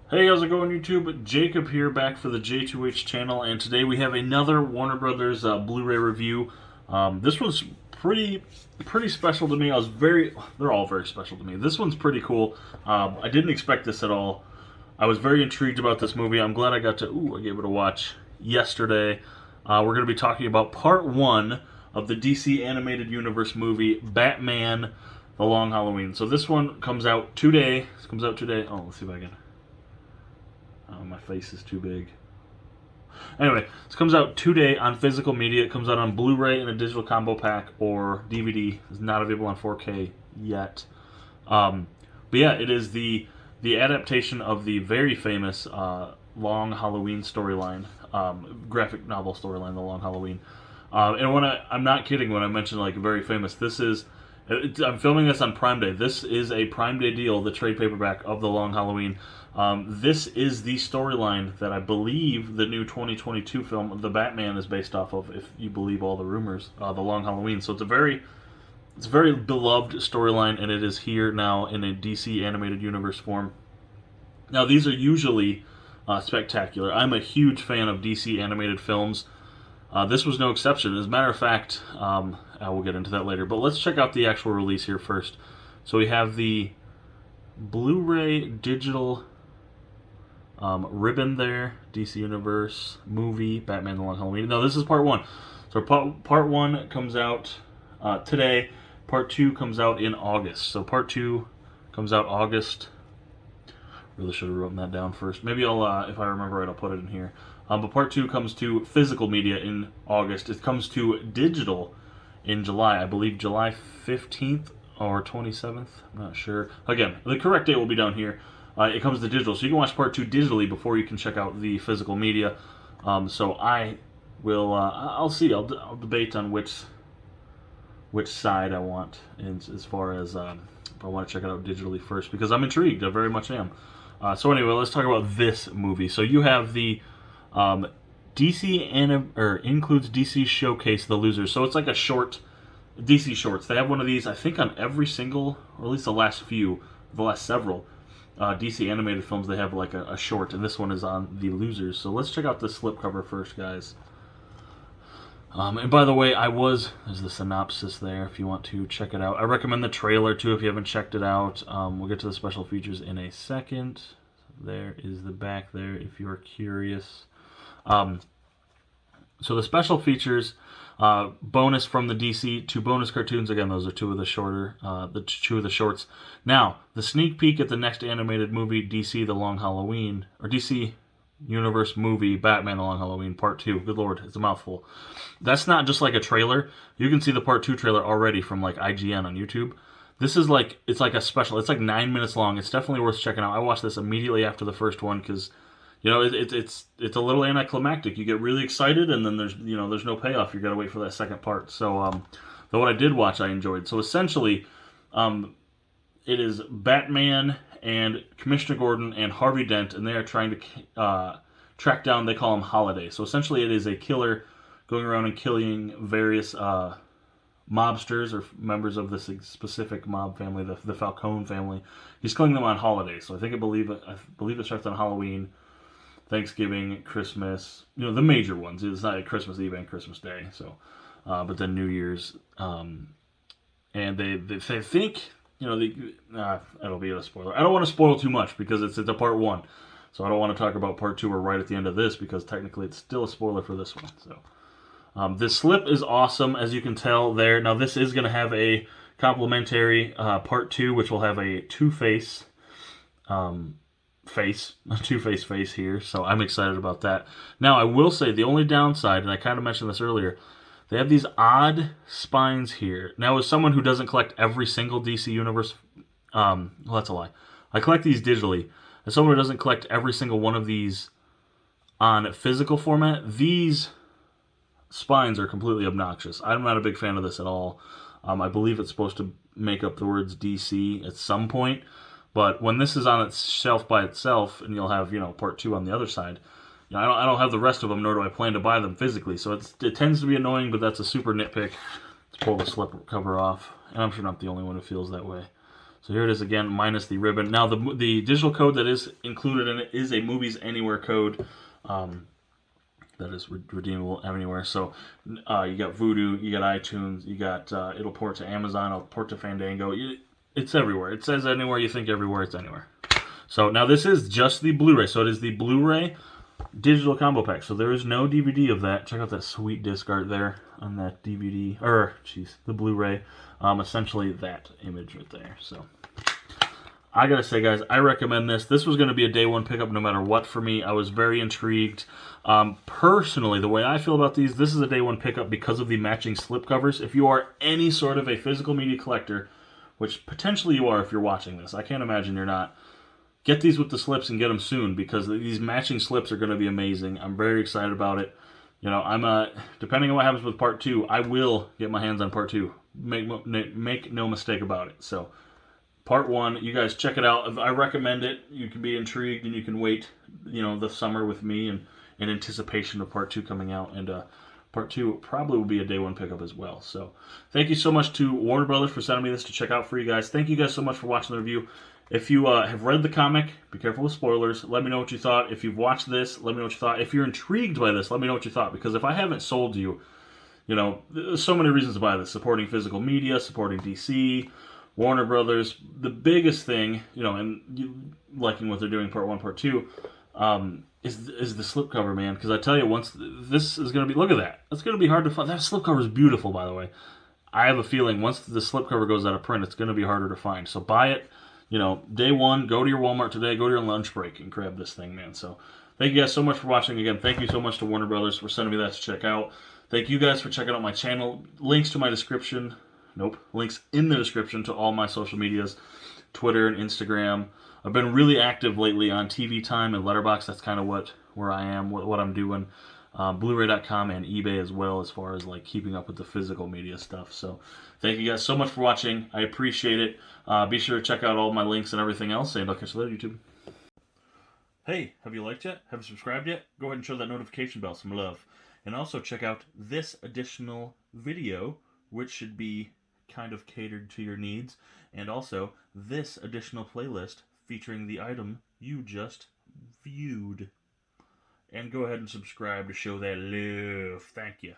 Hey, how's it going, YouTube? Jacob here, back for the JTwoH channel, and today we have another Warner Brothers Blu-ray review. This one's pretty special to me. They're all very special to me. This one's pretty cool. I didn't expect this at all. I was very intrigued about this movie. I'm glad I gave it a watch yesterday. We're going to be talking about part one of the DC Animated Universe movie, Batman: The Long Halloween. So this one comes out today. Oh, let's see if I can. Oh, my face is too big. Anyway, this comes out today on physical media. It comes out on Blu-ray in a digital combo pack or DVD. It's not available on 4K yet. But yeah, it is the adaptation of the very famous Long Halloween storyline, graphic novel storyline, The Long Halloween. And I'm not kidding when I mention like very famous. I'm filming this on Prime Day. This is a Prime Day deal, the trade paperback of The Long Halloween. This is the storyline that I believe the new 2022 film, The Batman, is based off of, if you believe all the rumors, The Long Halloween. So it's a very beloved storyline, and it is here now in a DC animated universe form. Now, these are usually spectacular. I'm a huge fan of DC animated films. This was no exception. As a matter of fact, I will get into that later. But let's check out the actual release here first. So we have the Blu-ray digital ribbon there, DC Universe movie, Batman: The Long Halloween. No, this is part one. So part one comes out today. Part two comes out in August. So part two comes out August. Really should have written that down first. Maybe if I remember right, I'll put it in here. But part two comes to physical media in August. It comes to digital in July. I believe July 15th or 27th. I'm not sure. Again, the correct date will be down here. It comes to digital, so you can watch part two digitally before you can check out the physical media. So I will. I'll see. I'll debate on which side I want, as far as if I want to check it out digitally first, because I'm intrigued. I very much am. So anyway, let's talk about this movie. So you have the includes DC Showcase The Losers. So it's like a short, DC Shorts. They have one of these, I think, on every single, or at least the last several DC animated films. They have like a short, and this one is on The Losers. So let's check out the slipcover first, guys. And by the way, there's the synopsis there if you want to check it out. I recommend the trailer too if you haven't checked it out. We'll get to the special features in a second. There is the back there if you're curious. So the special features, bonus from the DC, two bonus cartoons. Again, those are two of the shorts. Now, the sneak peek at the next animated movie, DC: The Long Halloween, or DC Universe movie, Batman: The Long Halloween Part 2. Good Lord, it's a mouthful. That's not just like a trailer. You can see the Part 2 trailer already from like IGN on YouTube. This is it's like a special. It's like 9 minutes long. It's definitely worth checking out. I watched this immediately after the first one because, it's a little anticlimactic. You get really excited, and then there's no payoff. You got to wait for that second part. So, though what I did watch, I enjoyed. So essentially, it is Batman and Commissioner Gordon and Harvey Dent, and they are trying to track down. They call him Holiday. So essentially, it is a killer going around and killing various mobsters or members of this specific mob family, the Falcone family. He's killing them on holidays. So I believe it starts on Halloween, Thanksgiving, Christmas. The major ones. It's not Christmas Eve and Christmas Day. So, but then New Year's, and they think. It'll be a spoiler. I don't want to spoil too much because it's a part one. So I don't want to talk about part two or right at the end of this because technically it's still a spoiler for this one. So this slip is awesome, as you can tell there. Now this is going to have a complimentary part two, which will have a Two-Face face here. So I'm excited about that. Now I will say the only downside, and I kind of mentioned this earlier, they have these odd spines here. Now, as someone who doesn't collect every single DC Universe, well, that's a lie. I collect these digitally. As someone who doesn't collect every single one of these on physical format, these spines are completely obnoxious. I'm not a big fan of this at all. I believe it's supposed to make up the words DC at some point, but when this is on its shelf by itself, and you'll have part two on the other side. I don't have the rest of them, nor do I plan to buy them physically. So it tends to be annoying, but that's a super nitpick. Let's pull the slip cover off, and I'm sure not the only one who feels that way. So here it is again, minus the ribbon. Now the digital code that is included in it is a Movies Anywhere code. That is redeemable anywhere. So you got Vudu, you got iTunes, you got it'll port to Amazon, it'll port to Fandango. It's everywhere. It says anywhere you think everywhere, it's anywhere. So now this is just the Blu-ray. So it is the Blu-ray digital combo pack. So there is no DVD of that. Check out that sweet disc art there on that DVD, the Blu-ray. Essentially that image right there. So I gotta say, guys, I recommend this. This was going to be a day one pickup no matter what for me. I was very intrigued. Personally, the way I feel about these, this is a day one pickup because of the matching slipcovers. If you are any sort of a physical media collector, which potentially you are if you're watching this, I can't imagine you're not, get these with the slips and get them soon because these matching slips are going to be amazing. I'm very excited about it. You know, depending on what happens with part 2, I will get my hands on part 2. Make no mistake about it. So, part 1, you guys check it out. I recommend it. You can be intrigued and you can wait, you know, the summer with me and in anticipation of part 2 coming out. And part 2 probably will be a day one pickup as well. So, thank you so much to Warner Brothers for sending me this to check out for you guys. Thank you guys so much for watching the review. If you have read the comic, be careful with spoilers. Let me know what you thought. If you've watched this, let me know what you thought. If you're intrigued by this, let me know what you thought. Because if I haven't sold you, you know, there's so many reasons to buy this. Supporting physical media, supporting DC, Warner Brothers. The biggest thing, you know, and you liking what they're doing part 1, part 2, is the slipcover, man. Because I tell you, once this is going to be, look at that. It's going to be hard to find. That slipcover is beautiful, by the way. I have a feeling once the slipcover goes out of print, it's going to be harder to find. So buy it. You know, day one, go to your Walmart today, go to your lunch break and grab this thing, man. So thank you guys so much for watching. Again, thank you so much to Warner Brothers for sending me that to check out. Thank you guys for checking out my channel. Links to my description. Nope. Links in the description to all my social medias, Twitter and Instagram. I've been really active lately on TV Time and Letterboxd. That's kind of where I am, what I'm doing. Bluray.com and eBay as well, as far as like keeping up with the physical media stuff. So thank you guys so much for watching. I appreciate it. Be sure to check out all my links and everything else, and I'll catch you later, YouTube. Hey, have you liked yet? Have you subscribed yet? Go ahead and show that notification bell some love. And also check out this additional video, which should be kind of catered to your needs, and also this additional playlist featuring the item you just viewed. And go ahead and subscribe to show that love. Thank you.